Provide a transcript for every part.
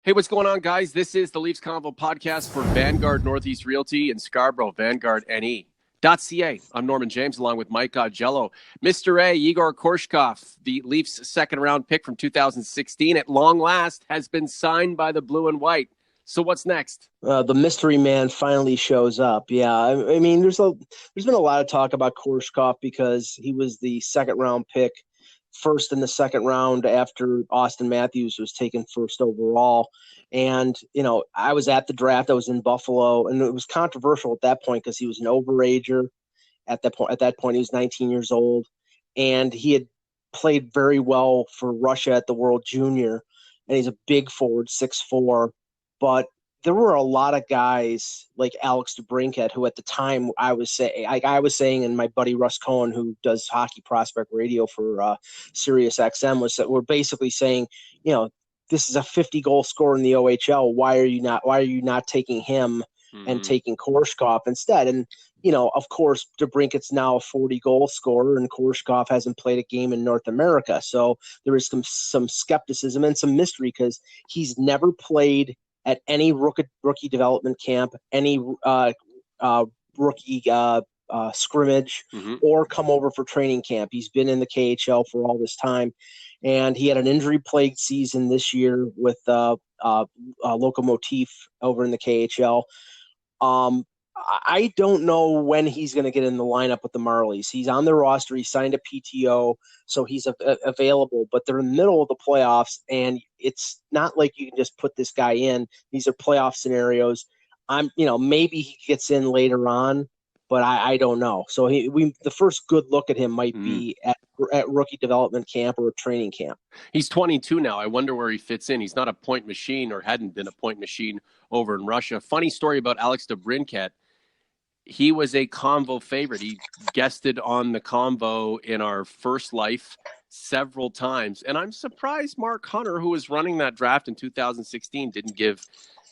Hey, what's going on, guys? This is the Leafs Convo podcast for Vanguard Northeast Realty in Scarborough, VanguardNE.ca. I'm Norman James, along with Mike Augello. Mr. A, Yegor Korshkov, the Leafs' second-round pick from 2016, at long last has been signed by the Blue and White. So what's next? The mystery man finally shows up. Yeah, I mean, there's been a lot of talk about Korshkov because he was the second-round pick, first in the second round after Austin Matthews was taken first overall. And, I was at the draft. I was in Buffalo, and it was controversial at that point because he was an overager. At that point, he was 19 years old, and he had played very well for Russia at the World Junior, and he's a big forward, 6'4". But there were a lot of guys like Alex DeBrincat who at the time I was saying, and my buddy Russ Cohen, who does hockey prospect radio for Sirius XM, were basically saying, this is a 50-goal scorer in the OHL. Why are you not taking him and taking Korshkov instead? And of course, DeBrincat's now a 40-goal scorer, and Korshkov hasn't played a game in North America. So there is some skepticism and some mystery because he's never played at any rookie development camp, any rookie scrimmage, or come over for training camp. He's been in the KHL for all this time, and he had an injury-plagued season this year with Lokomotiv over in the KHL. I don't know when he's going to get in the lineup with the Marlies. He's on the roster. He signed a PTO, so he's available. But they're in the middle of the playoffs, and it's not like you can just put this guy in. These are playoff scenarios. Maybe he gets in later on, but I don't know. So the first good look at him might be at rookie development camp or training camp. He's 22 now. I wonder where he fits in. He's not a point machine or hadn't been a point machine over in Russia. Funny story about Alex DeBrincat. He was a Convo favorite. He guested on the Convo in our first life several times. And I'm surprised Mark Hunter, who was running that draft in 2016, didn't give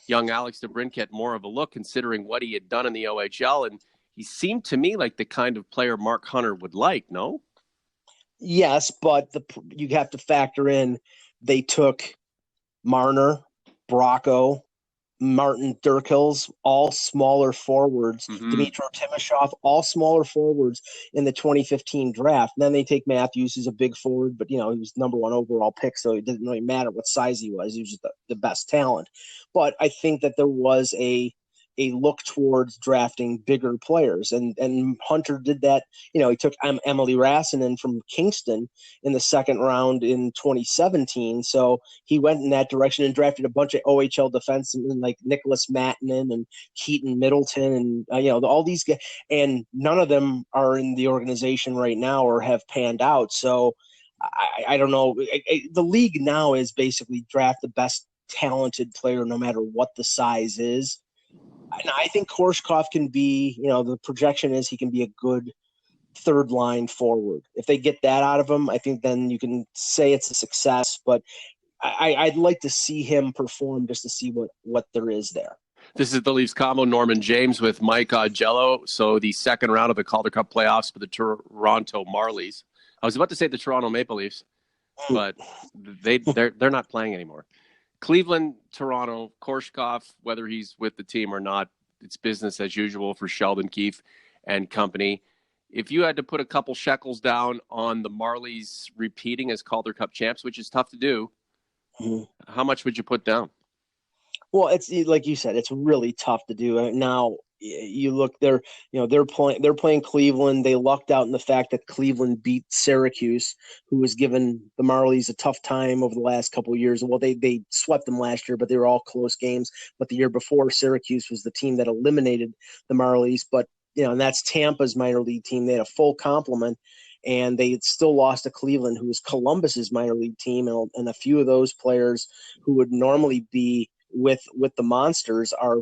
young Alex DeBrincat more of a look, considering what he had done in the OHL. And he seemed to me like the kind of player Mark Hunter would like, no? Yes, but you have to factor in they took Marner, Bracco, Martin Durkels, all smaller forwards, Dmitry Timashov, all smaller forwards in the 2015 draft. And then they take Matthews, who's a big forward, but, he was number one overall pick, so it didn't really matter what size he was. He was just the best talent. But I think that there was a look towards drafting bigger players. And Hunter did that. He took Emily Rassinen from Kingston in the second round in 2017. So he went in that direction and drafted a bunch of OHL defensemen like Nicholas Mattinen and Keaton Middleton and, all these guys. And none of them are in the organization right now or have panned out. So I don't know. The league now is basically draft the best talented player no matter what the size is. And I think Korshkov can be, the projection is he can be a good third line forward. If they get that out of him, I think then you can say it's a success. But I'd like to see him perform just to see what there is there. This is the Leafs Convo. Norman James with Mike Augello. So the second round of the Calder Cup playoffs for the Toronto Marlies. I was about to say the Toronto Maple Leafs, but they're not playing anymore. Cleveland, Toronto, Korshkov, whether he's with the team or not, it's business as usual for Sheldon Keefe and company. If you had to put a couple shekels down on the Marlies repeating as Calder Cup champs, which is tough to do, how much would you put down? Well, it's like you said, it's really tough to do. Now, you look, they're playing Cleveland. They lucked out in the fact that Cleveland beat Syracuse, who was given the Marlies a tough time over the last couple of years. Well, they swept them last year, but they were all close games. But the year before, Syracuse was the team that eliminated the Marlies. But and that's Tampa's minor league team. They had a full complement, and they still lost to Cleveland, who was Columbus's minor league team, and a few of those players who would normally be with the Monsters are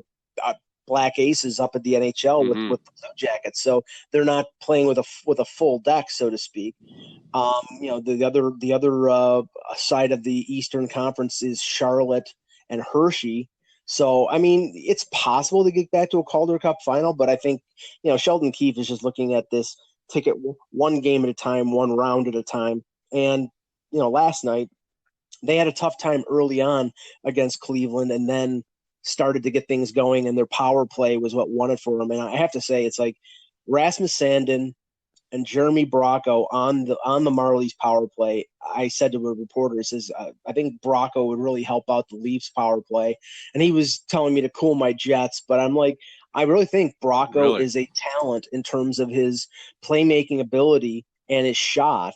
Black Aces up at the NHL with the Blue Jackets, so they're not playing with a full deck, so to speak. The other side of the Eastern Conference is Charlotte and Hershey. So I mean, it's possible to get back to a Calder Cup final, but I think Sheldon Keefe is just looking at this ticket one game at a time, one round at a time. And last night they had a tough time early on against Cleveland, and then started to get things going, and their power play was what won it for them. And I have to say, it's like Rasmus Sandin and Jeremy Bracco on the Marlies power play. I said to a reporter, says, I think Bracco would really help out the Leafs power play. And he was telling me to cool my jets, but I'm like, I really think Bracco is a talent in terms of his playmaking ability and his shot,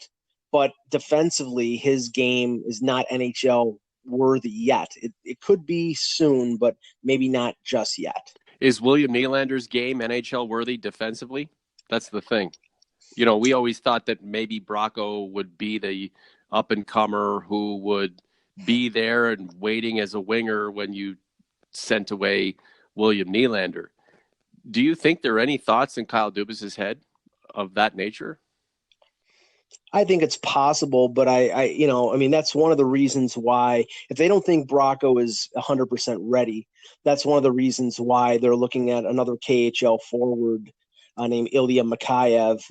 but defensively, his game is not NHL worthy yet. It could be soon, but maybe not just yet. Is William Nylander's game NHL worthy defensively? That's the thing. You know, we always thought that maybe Bracco would be the up-and-comer who would be there and waiting as a winger when you sent away William Nylander. Do you think there are any thoughts in Kyle Dubas's head of that nature? I think it's possible, but I mean, that's one of the reasons why, if they don't think Bracco is 100% ready, that's one of the reasons why they're looking at another KHL forward named Ilya Mikheyev,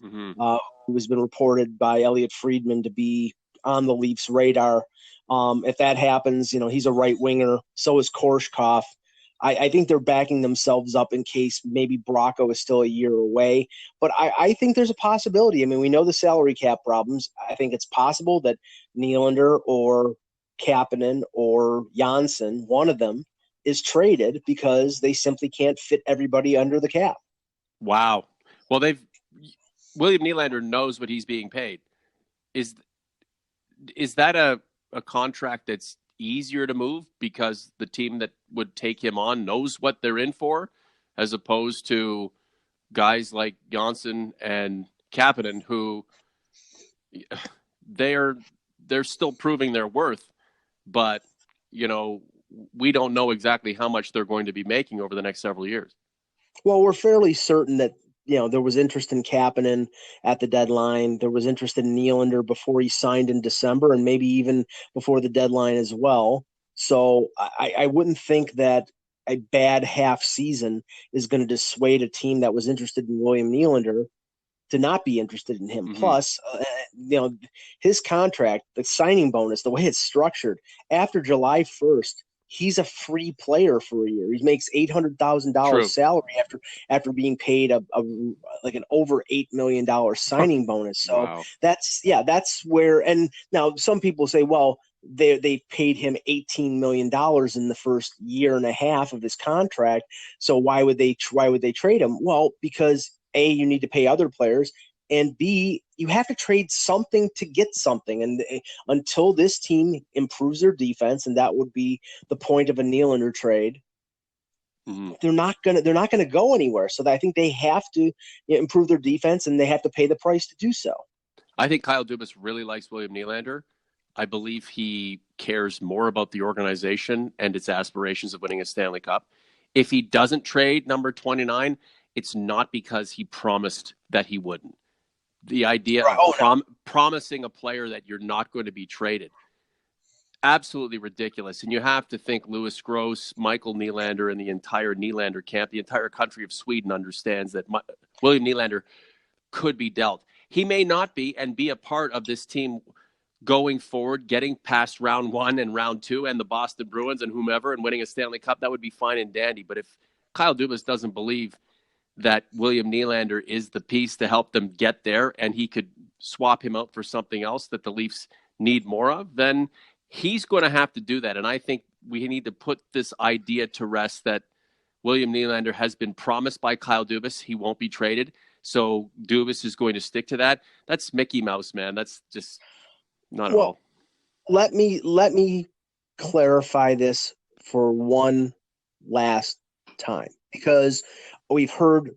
who has been reported by Elliot Friedman to be on the Leafs' radar. If that happens, he's a right winger. So is Korshkov. I think they're backing themselves up in case maybe Bracco is still a year away. But I think there's a possibility. I mean, we know the salary cap problems. I think it's possible that Nylander or Kapanen or Janssen, one of them, is traded because they simply can't fit everybody under the cap. Wow. Well, William Nylander knows what he's being paid. Is that a contract that's easier to move because the team that would take him on knows what they're in for, as opposed to guys like Janssen and Kapanen, who they're still proving their worth, but we don't know exactly how much they're going to be making over the next several years. Well, we're fairly certain that there was interest in Kapanen at the deadline. There was interest in Nylander before he signed in December, and maybe even before the deadline as well. So I wouldn't think that a bad half season is going to dissuade a team that was interested in William Nylander to not be interested in him. Mm-hmm. Plus, his contract, the signing bonus, the way it's structured, after July 1st, he's a free player for a year. He makes $800,000 salary after being paid an over $8 million signing bonus. So wow. That's where. And now some people say, well, they paid him $18 million in the first year and a half of his contract. So why would they trade him? Well, because A, you need to pay other players, and B, you have to trade something to get something. And until this team improves their defense, and that would be the point of a Nylander trade, they're not gonna go anywhere. So I think they have to improve their defense, and they have to pay the price to do so. I think Kyle Dubas really likes William Nylander. I believe he cares more about the organization and its aspirations of winning a Stanley Cup. If he doesn't trade number 29, it's not because he promised that he wouldn't. The idea of promising a player that you're not going to be traded, absolutely ridiculous. And you have to think Louis Gross, Michael Nylander, and the entire Nylander camp, the entire country of Sweden understands that William Nylander could be dealt. He may not be and be a part of this team going forward, getting past round 1 and round 2 and the Boston Bruins and whomever and winning a Stanley Cup. That would be fine and dandy. But if Kyle Dubas doesn't believe that William Nylander is the piece to help them get there, and he could swap him out for something else that the Leafs need more of, then he's going to have to do that. And I think we need to put this idea to rest that William Nylander has been promised by Kyle Dubas he won't be traded. So Dubas is going to stick to that. That's Mickey Mouse, man. That's just not at all. Let me clarify this for one last time, because we've heard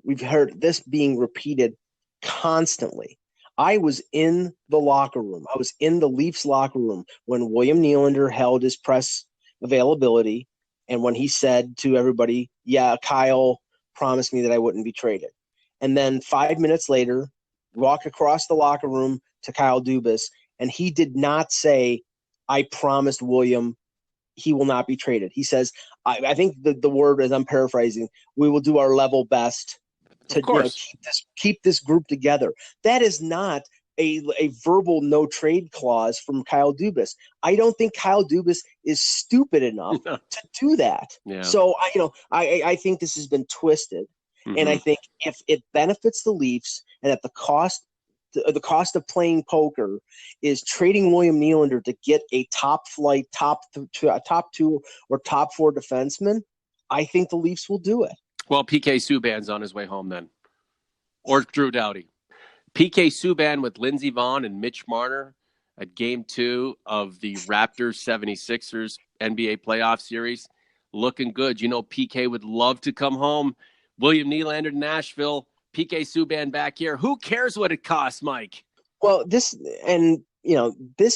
this being repeated constantly. I was in the locker room. I was in the Leafs locker room when William Nylander held his press availability, and when he said to everybody, yeah, Kyle promised me that I wouldn't be traded. And then 5 minutes later, walk across the locker room to Kyle Dubas, and he did not say, I promised William he will not be traded. He says, I think the word, as I'm paraphrasing, we will do our level best to keep this group together. That is not a verbal no trade clause from Kyle Dubas. I don't think Kyle Dubas is stupid enough to do that. Yeah. So I think this has been twisted, and I think if it benefits the Leafs, and at the cost of playing poker is trading William Nylander to get a top flight, top two or top four defenseman, I think the Leafs will do it. Well, PK Subban's on his way home then. Or Drew Doughty. PK Subban with Lindsey Vonn and Mitch Marner at Game 2 of the Raptors 76ers NBA playoff series. Looking good. You know, PK would love to come home. William Nylander to Nashville. PK Subban back here. Who cares what it costs, Mike? Well, this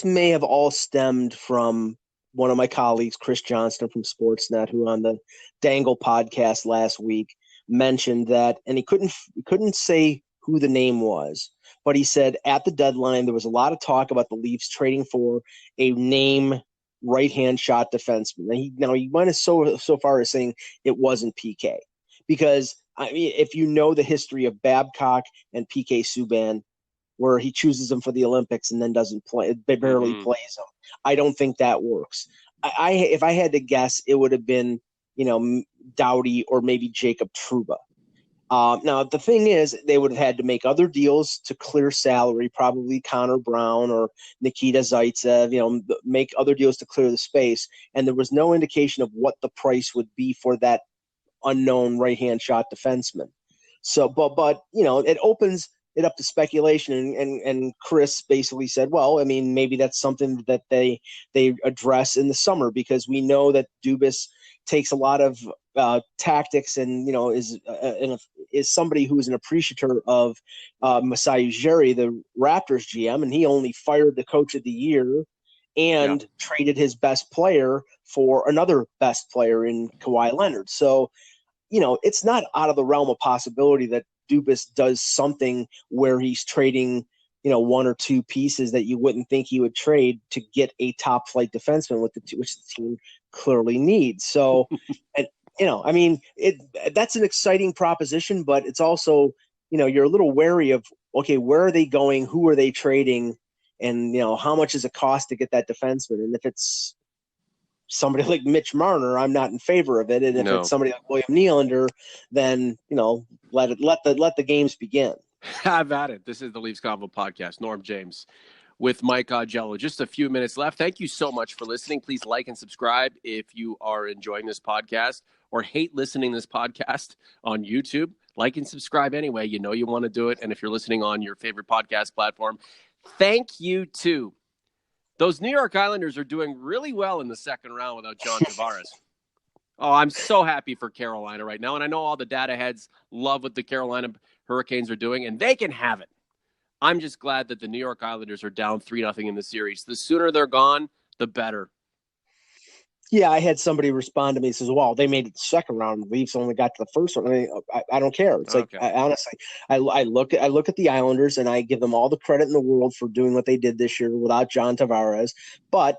may have all stemmed from one of my colleagues, Chris Johnston from Sportsnet, who on the Dangle podcast last week mentioned that, and he couldn't say who the name was, but he said at the deadline there was a lot of talk about the Leafs trading for a name right-hand shot defenseman. And he went so far as saying it wasn't PK, because I mean, if you know the history of Babcock and PK Subban, where he chooses them for the Olympics and then doesn't play, barely plays them, I don't think that works. If I had to guess, it would have been, Doughty or maybe Jacob Trouba. Now, the thing is, they would have had to make other deals to clear salary, probably Connor Brown or Nikita Zaitsev, make other deals to clear the space. And there was no indication of what the price would be for that unknown right-hand shot defenseman. So, but it opens it up to speculation, and Chris basically said, well, I mean, maybe that's something that they address in the summer, because we know that Dubas takes a lot of tactics and is somebody who is an appreciator of Masai Ujiri, the Raptors GM, and he only fired the coach of the year and traded his best player for another best player in Kawhi Leonard. So, it's not out of the realm of possibility that Dubas does something where he's trading, one or two pieces that you wouldn't think he would trade to get a top flight defenseman which the team clearly needs. So, and I mean, that's an exciting proposition, but it's also, you're a little wary of, okay, where are they going? Who are they trading? And, how much does it cost to get that defenseman? And if it's somebody like Mitch Marner, I'm not in favor of it. And if it's somebody like William Nylander, then, let the games begin. Have at it. This is the Leafs Convo podcast. Norm James with Mike Augello. Just a few minutes left. Thank you so much for listening. Please like and subscribe if you are enjoying this podcast or hate listening to this podcast on YouTube. Like and subscribe anyway. You want to do it. And if you're listening on your favorite podcast platform, thank you too. Those New York Islanders are doing really well in the second round without John Tavares. Oh, I'm so happy for Carolina right now. And I know all the data heads love what the Carolina Hurricanes are doing, and they can have it. I'm just glad that the New York Islanders are down 3-0 in the series. The sooner they're gone, the better. Yeah, I had somebody respond to me and says, well, they made it the second round. The Leafs only got to the first one. I mean, I don't care. It's okay. Honestly, I look at the Islanders and I give them all the credit in the world for doing what they did this year without John Tavares. But,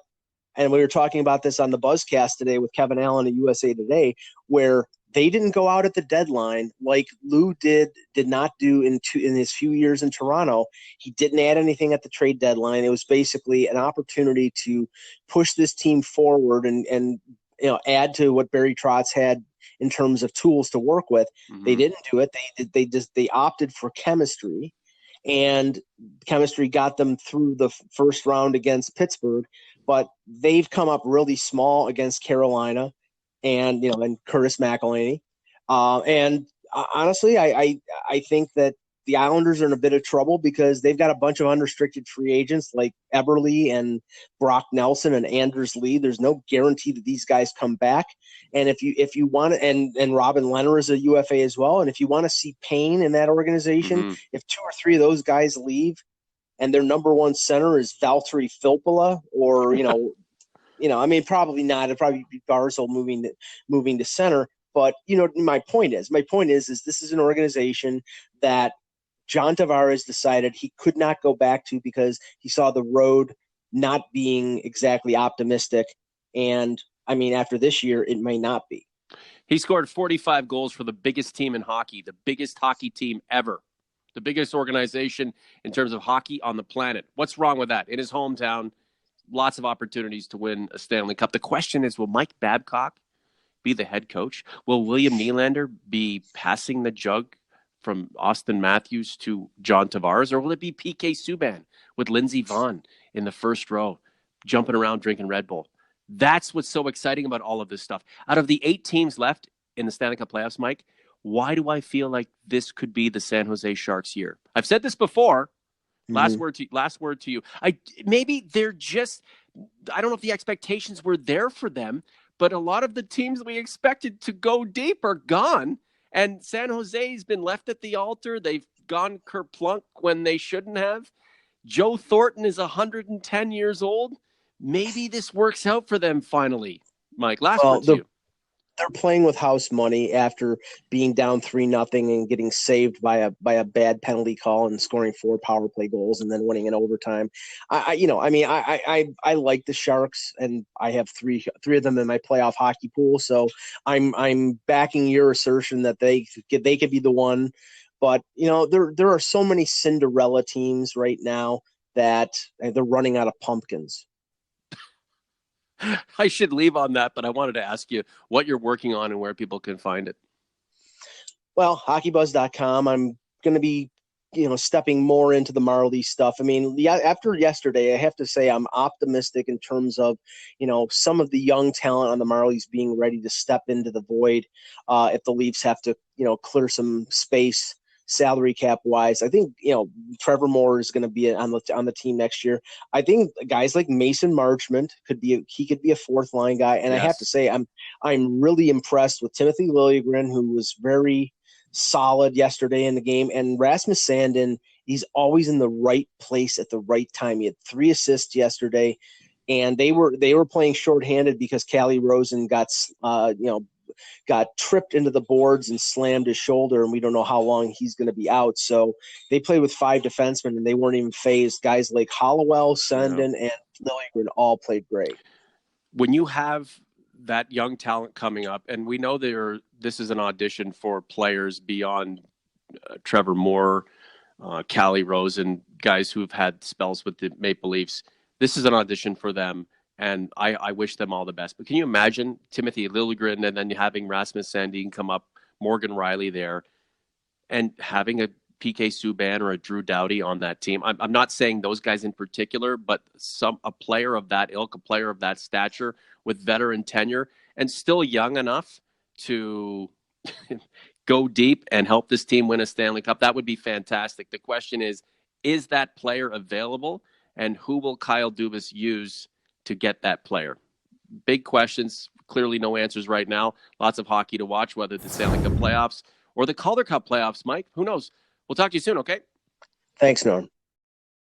and we were talking about this on the Buzzcast today with Kevin Allen at USA Today, where they didn't go out at the deadline like Lou did not do in his few years in Toronto. He didn't add anything at the trade deadline. It was basically an opportunity to push this team forward and add to what Barry Trotz had in terms of tools to work with. Mm-hmm. They didn't do it. They opted for chemistry, and chemistry got them through the first round against Pittsburgh. But they've come up really small against Carolina. And Curtis McElhinney, and honestly, I think that the Islanders are in a bit of trouble because they've got a bunch of unrestricted free agents like Eberle and Brock Nelson and Anders Lee. There's no guarantee that these guys come back. And if you want to, and Robin Lehner is a UFA as well. And if you want to see pain in that organization, if two or three of those guys leave, and their number one center is Valtteri Filppula, or I mean, probably not. It'd probably be Barzal moving to center. But, my point is this is an organization that John Tavares decided he could not go back to because he saw the road not being exactly optimistic. And, I mean, after this year, it may not be. He scored 45 goals for the biggest team in hockey, the biggest hockey team ever, the biggest organization in terms of hockey on the planet. What's wrong with that? In his hometown, lots of opportunities to win a Stanley Cup. The question is, will Mike Babcock be the head coach? Will William Nylander be passing the jug from Austin Matthews to John Tavares? Or will it be PK Subban with Lindsey Vonn in the first row, jumping around drinking Red Bull? That's what's so exciting about all of this stuff. Out of the 8 teams left in the Stanley Cup playoffs, Mike, why do I feel like this could be the San Jose Sharks year? I've said this before. Last word to you. Maybe they're just, I don't know if the expectations were there for them, but a lot of the teams we expected to go deep are gone. And San Jose's been left at the altar. They've gone kerplunk when they shouldn't have. Joe Thornton is 110 years old. Maybe this works out for them finally. Mike, last word to you. They're playing with house money after being down 3-0 and getting saved by a bad penalty call and scoring 4 power play goals and then winning in overtime. I like the Sharks, and I have three of them in my playoff hockey pool. So I'm backing your assertion that they could be the one. But there are so many Cinderella teams right now that they're running out of pumpkins. I should leave on that, but I wanted to ask you what you're working on and where people can find it. Well, hockeybuzz.com. I'm going to be, stepping more into the Marley stuff. I mean, after yesterday, I have to say I'm optimistic in terms of, some of the young talent on the Marlies being ready to step into the void if the Leafs have to, clear some space salary cap wise. I think, Trevor Moore is going to be on the team next year. I think guys like Mason Marchment could be a fourth line guy. And yes. I have to say, I'm really impressed with Timothy Liljegren, who was very solid yesterday in the game. And Rasmus Sandin, he's always in the right place at the right time. He had 3 assists yesterday, and they were playing shorthanded because Callie Rosen got tripped into the boards and slammed his shoulder, and we don't know how long he's going to be out. So they played with 5 defensemen, and they weren't even phased. Guys like Hollowell, Sandin, and Liljegren all played great. When you have that young talent coming up, and we know this is an audition for players beyond Trevor Moore, Callie Rosen, guys who've had spells with the Maple Leafs. This is an audition for them. And I wish them all the best. But can you imagine Timothy Liljegren and then having Rasmus Sandin come up, Morgan Riley there, and having a PK Subban or a Drew Doughty on that team? I'm not saying those guys in particular, but a player of that ilk, a player of that stature with veteran tenure and still young enough to go deep and help this team win a Stanley Cup. That would be fantastic. The question is that player available? And who will Kyle Dubas use to get that player? Big questions, clearly no answers right now. Lots of hockey to watch, whether the Stanley Cup playoffs or the Calder Cup playoffs. Mike, who knows? We'll talk to you soon, okay? Thanks, Norm.